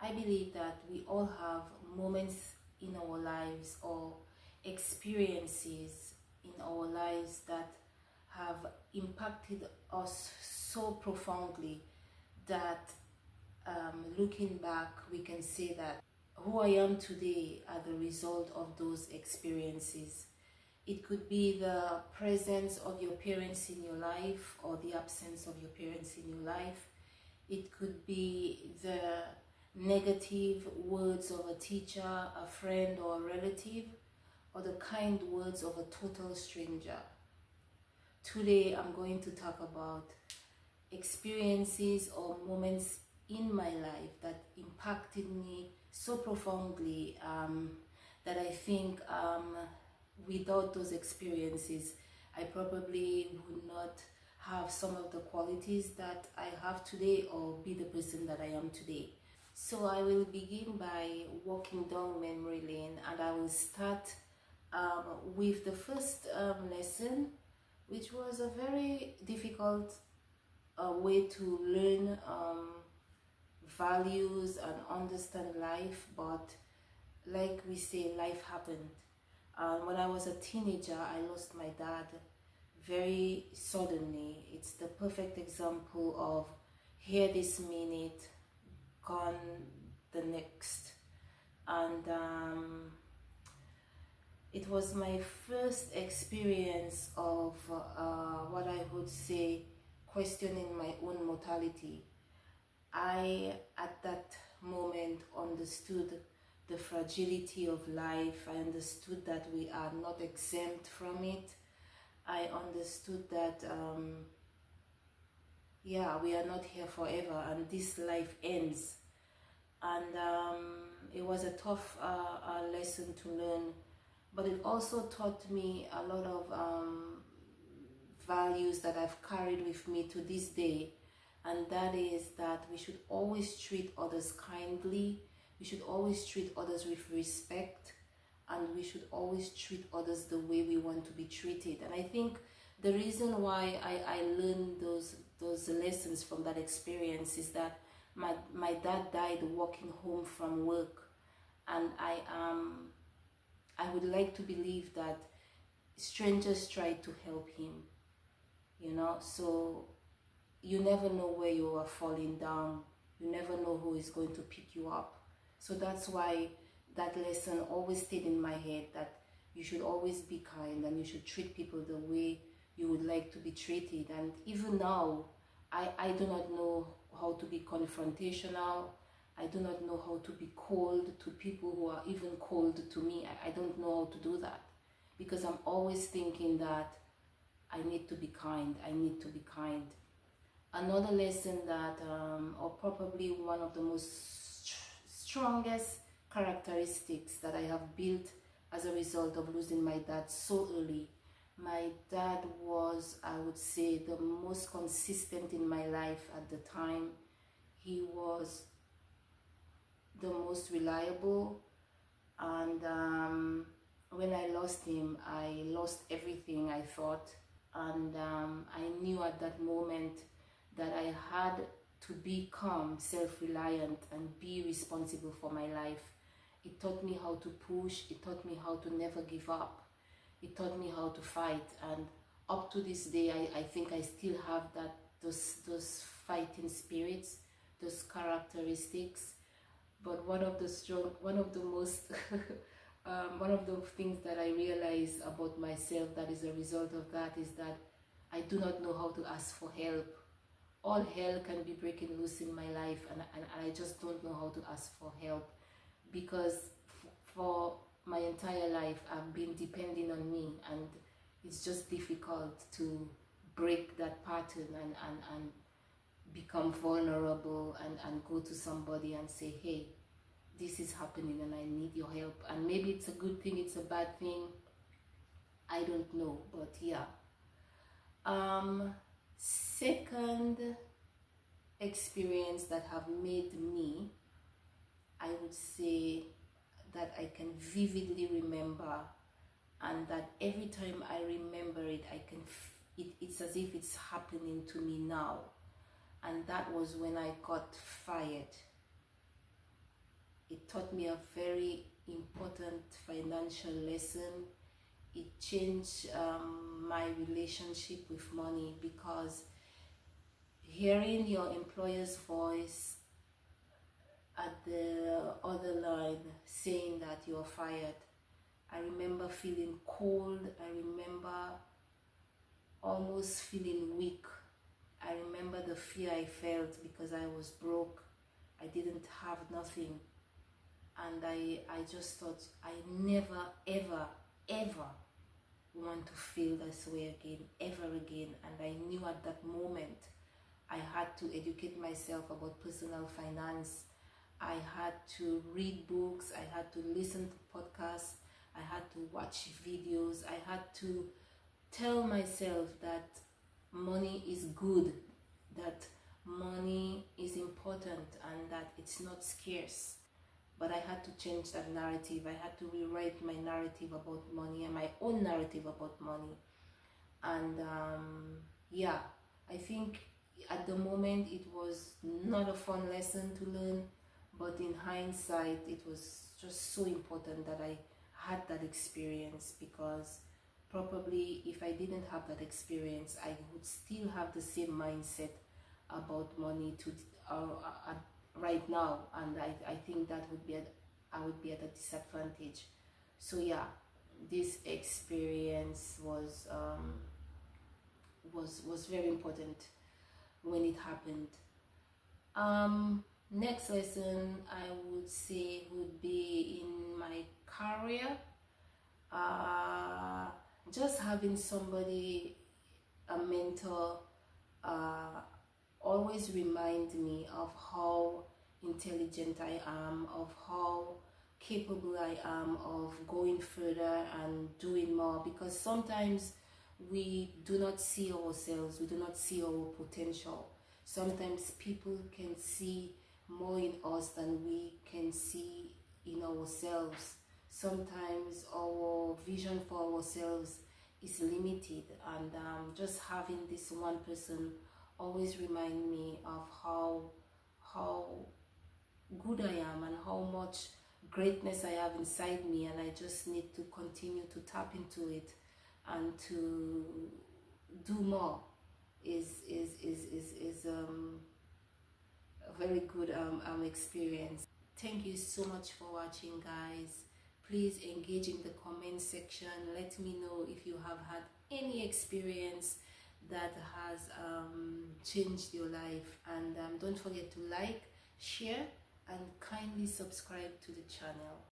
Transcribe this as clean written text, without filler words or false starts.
I believe that we all have moments in our lives or experiences in our lives that have impacted us so profoundly that looking back, we can say that who I am today are the result of those experiences. It could be the presence of your parents in your life or the absence of your parents in your life. It could be the negative words of a teacher, a friend, or a relative, or the kind words of a total stranger. Today, I'm going to talk about experiences or moments in my life that impacted me so profoundly that I think without those experiences, I probably would not have some of the qualities that I have today or be the person that I am today. So I will begin by walking down memory lane, and I will start with the first lesson, which was a very difficult way to learn values and understand life, but like we say, life happened. When I was a teenager, I lost my dad very suddenly. It's the perfect example of here this minute, gone the next. And it was my first experience of what I would say questioning my own mortality. I, at that moment, understood the fragility of life. I understood that we are not exempt from it. I understood that, yeah, we are not here forever and this life ends. And it was a tough lesson to learn, but it also taught me a lot of values that I've carried with me to this day. And that is that we should always treat others kindly, we should always treat others with respect, and we should always treat others the way we want to be treated. And I think the reason why I learned those lessons from that experience is that my dad died walking home from work, and I would like to believe that strangers tried to help him, you know. So you never know where you are falling down. You never know who is going to pick you up. So that's why that lesson always stayed in my head, that you should always be kind and you should treat people the way you would like to be treated. And even now, I do not know how to be confrontational. I do not know how to be cold to people who are even cold to me. I don't know how to do that, because I'm always thinking that I need to be kind. I need to be kind. Another lesson that, or probably one of the most strongest characteristics that I have built as a result of losing my dad so early. My dad was, I would say, the most consistent in my life at the time. He was the most reliable, and when I lost him, I lost everything, I thought. And I knew at that moment that I had to become self-reliant and be responsible for my life. It taught me how to push. It taught me how to never give up. It taught me how to fight. And up to this day, I think I still have those fighting spirits, those characteristics. But one of the most one of the things that I realize about myself that is a result of that is that I do not know how to ask for help. All hell can be breaking loose in my life, and I just don't know how to ask for help, because for my entire life I've been depending on me, and it's just difficult to break that pattern and become vulnerable and go to somebody and say, hey, this is happening and I need your help. And maybe it's a good thing, it's a bad thing, I don't know, but yeah. Second experience that have made me, I would say, that I can vividly remember, and that every time I remember it, I can it's as if it's happening to me now. And that was when I got fired. taught me a very important financial lesson. It changed my relationship with money, because hearing your employer's voice at the other line saying that you're fired, I remember feeling cold. I remember almost feeling weak. I remember the fear I felt because I was broke. I didn't have nothing. And I just thought, I never, ever, ever want to feel this way again, ever again. And I knew at that moment I had to educate myself about personal finance. I had to read books. I had to listen to podcasts. I had to watch videos. I had to tell myself that money is good, that money is important, and that it's not scarce. But I had to change that narrative. I had to rewrite my narrative about money and my own narrative about money. And yeah, I think at the moment it was not a fun lesson to learn, but in hindsight it was just so important that I had that experience, because probably if I didn't have that experience, I would still have the same mindset about money right now, and I think that would be I would be at a disadvantage. So yeah, this experience was very important when it happened. Next lesson I would say would be in my career. Just having somebody, a mentor, always remind me of how intelligent I am, of how capable I am of going further and doing more, because sometimes we do not see ourselves, we do not see our potential. Sometimes people can see more in us than we can see in ourselves. Sometimes our vision for ourselves is limited, and just having this one person always remind me of how good I am and how much greatness I have inside me, and I just need to continue to tap into it and to do more. Is a very good experience. Thank you so much for watching, guys. Please engage in the comment section. Let me know if you have had any experience that has changed your life, and don't forget to like, share, and kindly subscribe to the channel.